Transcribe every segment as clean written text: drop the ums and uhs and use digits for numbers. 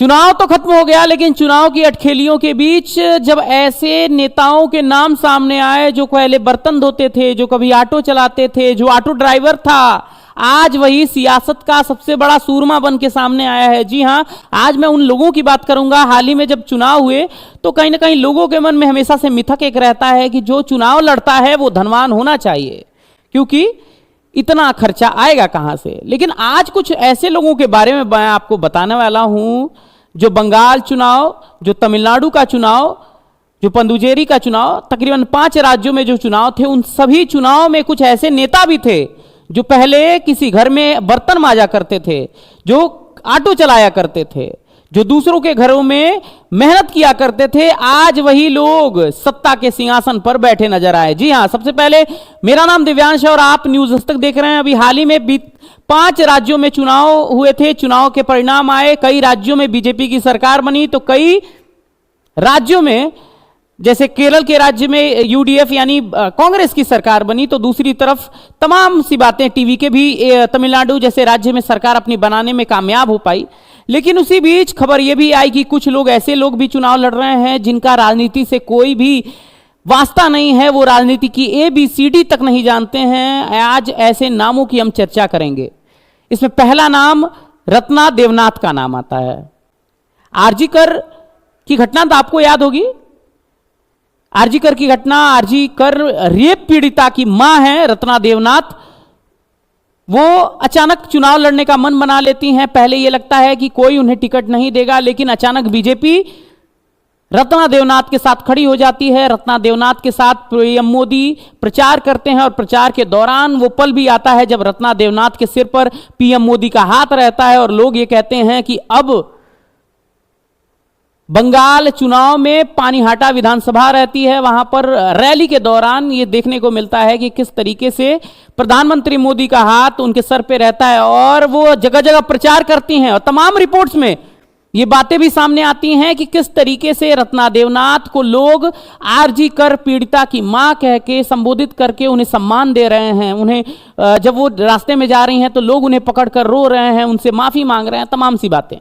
चुनाव तो खत्म हो गया, लेकिन चुनाव की अटखेलियों के बीच जब ऐसे नेताओं के नाम सामने आए जो पहले बर्तन धोते थे, जो कभी ऑटो चलाते थे, जो ऑटो ड्राइवर था, आज वही सियासत का सबसे बड़ा सूरमा बन के सामने आया है। जी हां, आज मैं उन लोगों की बात करूंगा। हाल ही में जब चुनाव हुए तो कहीं ना कहीं लोगों के मन में हमेशा से मिथक एक रहता है कि जो चुनाव लड़ता है वो धनवान होना चाहिए, क्योंकि इतना खर्चा आएगा कहां से। लेकिन आज कुछ ऐसे लोगों के बारे में मैं आपको बताने वाला हूं जो बंगाल चुनाव, जो तमिलनाडु का चुनाव, जो पुडुचेरी का चुनाव, तकरीबन 5 राज्यों में जो चुनाव थे, उन सभी चुनाव में कुछ ऐसे नेता भी थे जो पहले किसी घर में बर्तन मांजा करते थे, जो ऑटो चलाया करते थे, जो दूसरों के घरों में मेहनत किया करते थे। आज वही लोग सत्ता के सिंहासन पर बैठे नजर आए। जी हां, सबसे पहले मेरा नाम दिव्यांश है और आप न्यूज आज तक देख रहे हैं। अभी हाल ही में 5 राज्यों में चुनाव हुए थे, चुनाव के परिणाम आए। कई राज्यों में बीजेपी की सरकार बनी तो कई राज्यों में, जैसे केरल के राज्य में यूडीएफ यानी कांग्रेस की सरकार बनी, तो दूसरी तरफ तमाम सी बातें टीवी के भी तमिलनाडु जैसे राज्य में सरकार अपनी बनाने में कामयाब हो पाई। लेकिन उसी बीच खबर यह भी आई कि कुछ लोग ऐसे लोग भी चुनाव लड़ रहे हैं जिनका राजनीति से कोई भी वास्ता नहीं है, वो राजनीति की ABCD तक नहीं जानते हैं। आज ऐसे नामों की हम चर्चा करेंगे। इसमें पहला नाम रत्ना देवनाथ का नाम आता है। आरजीकर की घटना तो आपको याद होगी। आरजीकर की घटना, आरजीकर रेप पीड़िता की मां है रत्ना देवनाथ। वो अचानक चुनाव लड़ने का मन बना लेती हैं। पहले यह लगता है कि कोई उन्हें टिकट नहीं देगा, लेकिन अचानक बीजेपी रत्ना देवनाथ के साथ खड़ी हो जाती है। रत्ना देवनाथ के साथ पीएम मोदी प्रचार करते हैं और प्रचार के दौरान वो पल भी आता है जब रत्ना देवनाथ के सिर पर पीएम मोदी का हाथ रहता है और लोग ये कहते हैं कि अब बंगाल चुनाव में पानीहाटा विधानसभा रहती है। वहां पर रैली के दौरान ये देखने को मिलता है कि किस तरीके से प्रधानमंत्री मोदी का हाथ उनके सर पे रहता है और वो जगह जगह प्रचार करती हैं। और तमाम रिपोर्ट्स में ये बातें भी सामने आती हैं कि किस तरीके से रत्ना देवनाथ को लोग आरजीकर पीड़िता की मां कह के संबोधित करके उन्हें सम्मान दे रहे हैं। उन्हें जब वो रास्ते में जा रही हैं तो लोग उन्हें पकड़कर रो रहे हैं, उनसे माफी मांग रहे हैं, तमाम सी बातें।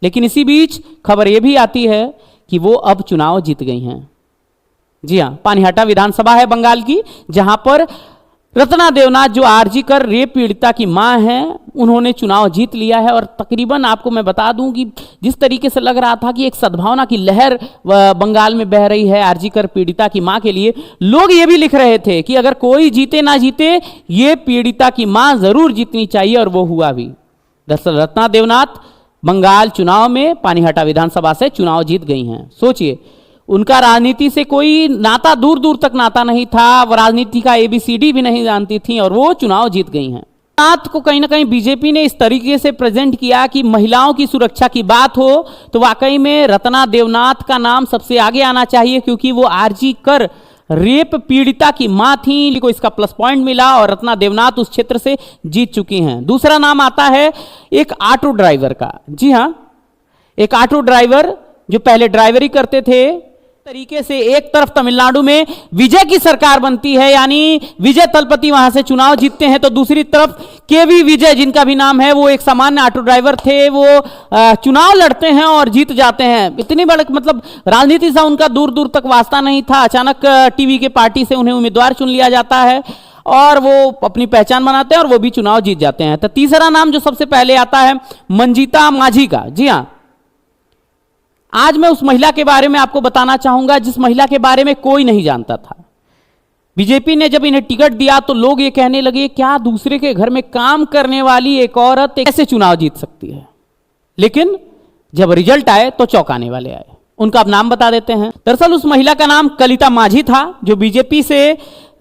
लेकिन इसी बीच खबर यह भी आती है कि वो अब चुनाव जीत गई हैं। जी हां, पानीहाटा विधानसभा है बंगाल की, जहां पर रत्ना देवनाथ जो आरजीकर रेप पीड़िता की मां हैं, उन्होंने चुनाव जीत लिया है। और तकरीबन आपको मैं बता दूं कि जिस तरीके से लग रहा था कि एक सद्भावना की लहर बंगाल में बह रही है आरजीकर पीड़िता की मां के लिए, लोग ये भी लिख रहे थे कि अगर कोई जीते ना जीते, ये पीड़िता की मां जरूर जीतनी चाहिए, और वो हुआ भी। दरअसल रत्ना देवनाथ बंगाल चुनाव में पानीहाटा विधानसभा से चुनाव जीत गई हैं। सोचिए, उनका राजनीति से कोई नाता, दूर दूर तक नाता नहीं था, वो राजनीति का ABCD भी नहीं जानती थी और वो चुनाव जीत गई हैं। बात को कहीं ना कहीं बीजेपी ने इस तरीके से प्रेजेंट किया कि महिलाओं की सुरक्षा की बात हो तो वाकई में रत्ना देवनाथ का नाम सबसे आगे आना चाहिए, क्योंकि वो आरजीकर रेप पीड़िता की मां थी, को इसका प्लस पॉइंट मिला और रत्ना देवनाथ उस क्षेत्र से जीत चुकी हैं। दूसरा नाम आता है एक ऑटो ड्राइवर का। जी हां, एक ऑटो ड्राइवर जो पहले ड्राइवरी करते थे। तरीके से एक तरफ तमिलनाडु में विजय की सरकार बनती है, यानी विजय तलपति वहां से चुनाव जीतते हैं, तो दूसरी तरफ केवी विजय जिनका भी नाम है, वो एक सामान्य ऑटो ड्राइवर थे, वो चुनाव लड़ते हैं और जीत जाते हैं। इतनी बड़ी मतलब राजनीति से उनका दूर दूर तक वास्ता नहीं था। अचानक टीवी के पार्टी से उन्हें उम्मीदवार चुन लिया जाता है और वो अपनी पहचान बनाते हैं और वो भी चुनाव जीत जाते हैं। तो तीसरा नाम जो सबसे पहले आता है मंजीता माझी का। जी हाँ, आज मैं उस महिला के बारे में आपको बताना चाहूंगा जिस महिला के बारे में कोई नहीं जानता था। बीजेपी ने जब इन्हें टिकट दिया तो लोग ये कहने लगे, क्या दूसरे के घर में काम करने वाली एक औरत कैसे चुनाव जीत सकती है। लेकिन जब रिजल्ट आए तो चौंकाने वाले आए। उनका अब नाम बता देते हैं। दरअसल उस महिला का नाम कलिता माझी था, जो बीजेपी से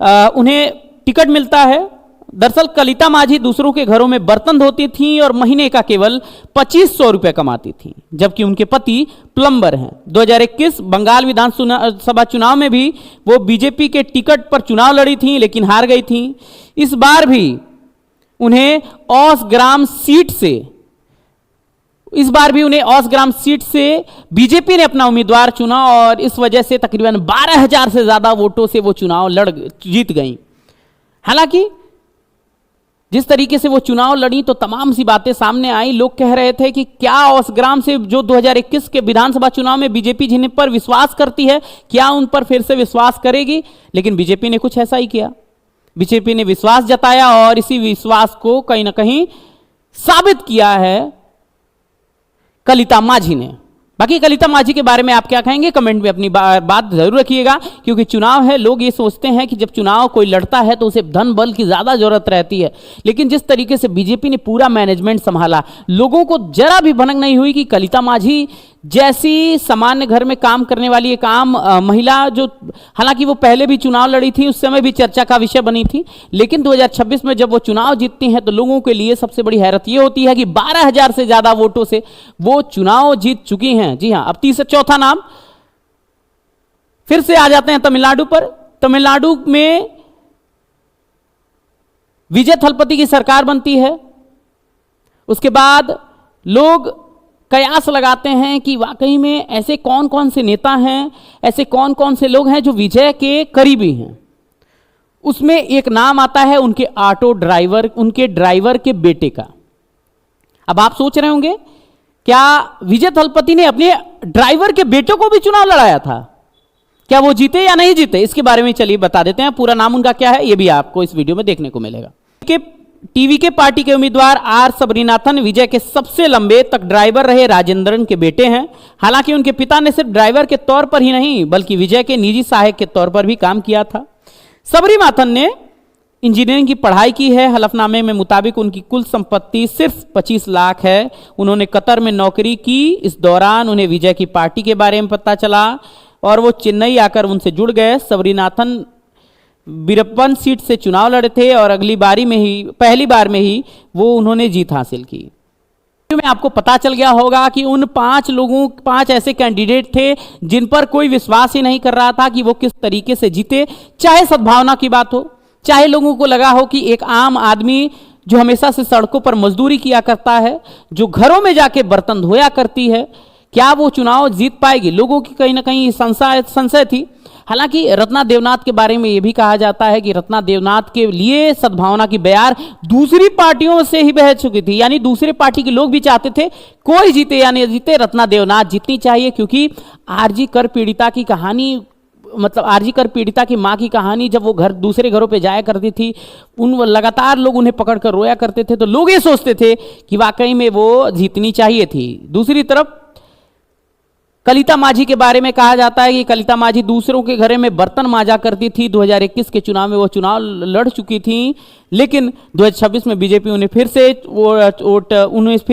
उन्हें टिकट मिलता है। दरअसल कलिता माझी दूसरों के घरों में बर्तन धोती थी और महीने का केवल 2500 रुपए कमाती थी, जबकि उनके पति प्लम्बर हैं। 2021 बंगाल विधानसभा चुनाव में भी वो बीजेपी के टिकट पर चुनाव लड़ी थी, लेकिन हार गई थी। इस बार भी उन्हें औसग्राम सीट से बीजेपी ने अपना उम्मीदवार चुना और इस वजह से तकरीबन 12,000 से ज्यादा वोटों से वो चुनाव जीत गई। हालांकि जिस तरीके से वो चुनाव लड़ी तो तमाम सी बातें सामने आई। लोग कह रहे थे कि क्या औसग्राम से जो 2021 के विधानसभा चुनाव में बीजेपी जिन पर विश्वास करती है, क्या उन पर फिर से विश्वास करेगी? लेकिन बीजेपी ने कुछ ऐसा ही किया। बीजेपी ने विश्वास जताया और इसी विश्वास को कहीं ना कहीं साबित किया है कलिता माझी ने। बाकी कलिता माझी के बारे में आप क्या कहेंगे, कमेंट में अपनी बात जरूर रखिएगा, क्योंकि चुनाव है, लोग ये सोचते हैं कि जब चुनाव कोई लड़ता है तो उसे धन बल की ज्यादा जरूरत रहती है, लेकिन जिस तरीके से बीजेपी ने पूरा मैनेजमेंट संभाला, लोगों को जरा भी भनक नहीं हुई कि कलिता माझी जैसी सामान्य घर में काम करने वाली एक आम महिला, जो हालांकि वो पहले भी चुनाव लड़ी थी, उस समय भी चर्चा का विषय बनी थी, लेकिन 2026 में जब वो चुनाव जीतती हैं तो लोगों के लिए सबसे बड़ी हैरत ये होती है कि 12,000 से ज्यादा वोटों से वो चुनाव जीत चुकी हैं। जी हां, अब तीसरा चौथा नाम फिर से आ जाते हैं तमिलनाडु पर। तमिलनाडु में विजय थलपति की सरकार बनती है। उसके बाद लोग कयास लगाते हैं कि वाकई में ऐसे कौन कौन से नेता हैं, ऐसे कौन कौन से लोग हैं जो विजय के करीबी हैं। उसमें एक नाम आता है उनके ऑटो ड्राइवर, उनके ड्राइवर के बेटे का। अब आप सोच रहे होंगे, क्या विजय थलपति ने अपने ड्राइवर के बेटों को भी चुनाव लड़ाया था? क्या वो जीते या नहीं जीते, इसके बारे में चलिए बता देते हैं। पूरा नाम उनका क्या है, ये भी आपको इस वीडियो में देखने को मिलेगा। टीवीके पार्टी के उम्मीदवार आर सबरीनाथन विजय के सबसे लंबे तक ड्राइवर रहे राजेंद्रन के बेटे हैं। हालांकि उनके पिता ने सिर्फ ड्राइवर के तौर पर ही नहीं बल्कि विजय के निजी सहायक के तौर पर भी काम किया था। सबरीनाथन ने इंजीनियरिंग की पढ़ाई की है। हलफनामे में मुताबिक उनकी कुल संपत्ति सिर्फ 25 लाख है। उन्होंने कतर में नौकरी की। इस दौरान उन्हें विजय की पार्टी के बारे में पता चला और वो चेन्नई आकर उनसे जुड़ गए। सबरीनाथन बीरप्पन सीट से चुनाव लड़े थे और पहली बार में ही वो उन्होंने जीत हासिल की। में आपको पता चल गया होगा कि उन 5 ऐसे कैंडिडेट थे जिन पर कोई विश्वास ही नहीं कर रहा था कि वो किस तरीके से जीते। चाहे सद्भावना की बात हो, चाहे लोगों को लगा हो कि एक आम आदमी जो हमेशा से सड़कों पर मजदूरी किया करता है, जो घरों में जाके बर्तन धोया करती है, क्या वो चुनाव जीत पाएगी? लोगों की कहीं ना कहीं संशय थी। हालांकि रत्ना देवनाथ के बारे में यह भी कहा जाता है कि रत्ना देवनाथ के लिए सद्भावना की बयार दूसरी पार्टियों से ही बह चुकी थी, यानी दूसरे पार्टी के लोग भी चाहते थे कोई जीते या नहीं जीते, रत्ना देवनाथ जीतनी चाहिए, क्योंकि आरजी कर पीड़िता की कहानी, मतलब आरजी कर पीड़िता की मां की कहानी, जब वो दूसरे घरों पे जाया करती थी, लगातार लोग उन्हें पकड़कर रोया करते थे, तो लोग ये सोचते थे कि वाकई में वो जीतनी चाहिए थी। दूसरी तरफ कलिता माझी के बारे में कहा जाता है कि कलिता माझी दूसरों के घरे में बर्तन मांजा करती थी। 2021 के चुनाव में वो चुनाव लड़ चुकी थी, लेकिन 2026 में बीजेपी उन्हें फिर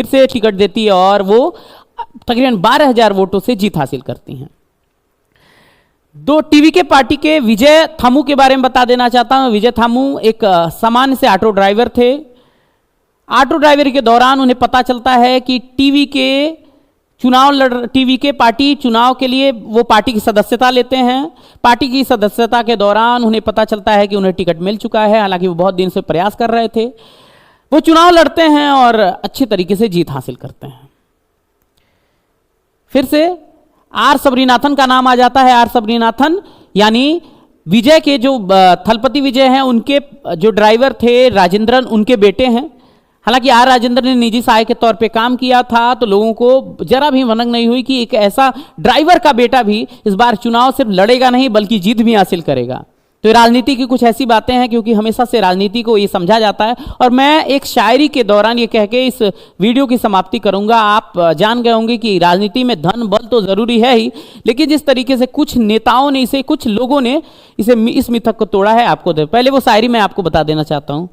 से टिकट देती है और वो तकरीबन 12,000 वोटों से जीत हासिल करती हैं। टीवीके पार्टी के विजय थामू के बारे में बता देना चाहता हूं। विजय थामू एक सामान्य से ऑटो ड्राइवर थे। ऑटो ड्राइवर के दौरान उन्हें पता चलता है कि टीवीके पार्टी चुनाव के लिए वो पार्टी की सदस्यता लेते हैं। पार्टी की सदस्यता के दौरान उन्हें पता चलता है कि उन्हें टिकट मिल चुका है। हालांकि वो बहुत दिन से प्रयास कर रहे थे। वो चुनाव लड़ते हैं और अच्छे तरीके से जीत हासिल करते हैं। फिर से आर सबरीनाथन का नाम आ जाता है। आर सबरीनाथन यानी विजय के जो थलपति विजय हैं, उनके जो ड्राइवर थे राजेंद्रन, उनके बेटे हैं। हालांकि आर राजेंद्र ने निजी सहायक के तौर पे काम किया था, तो लोगों को जरा भी भनक नहीं हुई कि एक ऐसा ड्राइवर का बेटा भी इस बार चुनाव सिर्फ लड़ेगा नहीं बल्कि जीत भी हासिल करेगा। तो राजनीति की कुछ ऐसी बातें हैं, क्योंकि हमेशा से राजनीति को ये समझा जाता है। और मैं एक शायरी के दौरान ये कह के इस वीडियो की समाप्ति करूंगा। आप जान गए होंगे कि राजनीति में धन बल तो जरूरी है ही, लेकिन जिस तरीके से कुछ नेताओं ने इसे, कुछ लोगों ने इस मिथक को तोड़ा है, आपको पहले वो शायरी मैं आपको बता देना चाहता हूं।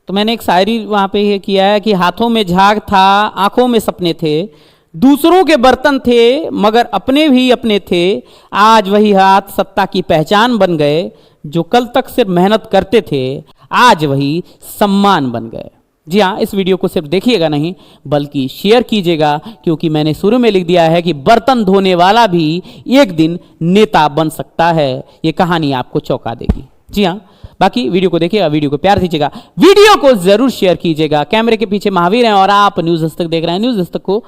तो मैंने एक शायरी वहां पे ये किया है कि हाथों में झाग था, आंखों में सपने थे, दूसरों के बर्तन थे मगर अपने भी अपने थे। आज वही हाथ सत्ता की पहचान बन गए, जो कल तक सिर्फ मेहनत करते थे आज वही सम्मान बन गए। जी हाँ, इस वीडियो को सिर्फ देखिएगा नहीं बल्कि शेयर कीजिएगा, क्योंकि मैंने शुरू में लिख दिया है कि बर्तन धोने वाला भी एक दिन नेता बन सकता है। ये कहानी आपको चौंका देगी। जी हाँ, बाकी वीडियो को देखिएगा, वीडियो को प्यार दीजिएगा, वीडियो को जरूर शेयर कीजिएगा। कैमरे के पीछे महावीर हैं और आप न्यूज़ आज तक देख रहे हैं। न्यूज़ आज तक को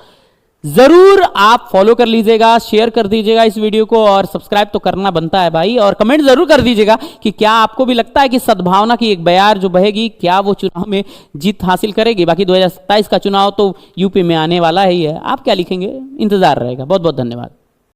जरूर आप फॉलो कर लीजिएगा, शेयर कर दीजिएगा इस वीडियो को, और सब्सक्राइब तो करना बनता है भाई। और कमेंट जरूर कर दीजिएगा कि क्या आपको भी लगता है कि सद्भावना की एक बयार जो बहेगी, क्या वो चुनाव में जीत हासिल करेगी। बाकी 2027 का चुनाव तो यूपी में आने वाला ही है, आप क्या लिखेंगे इंतजार रहेगा। बहुत बहुत धन्यवाद।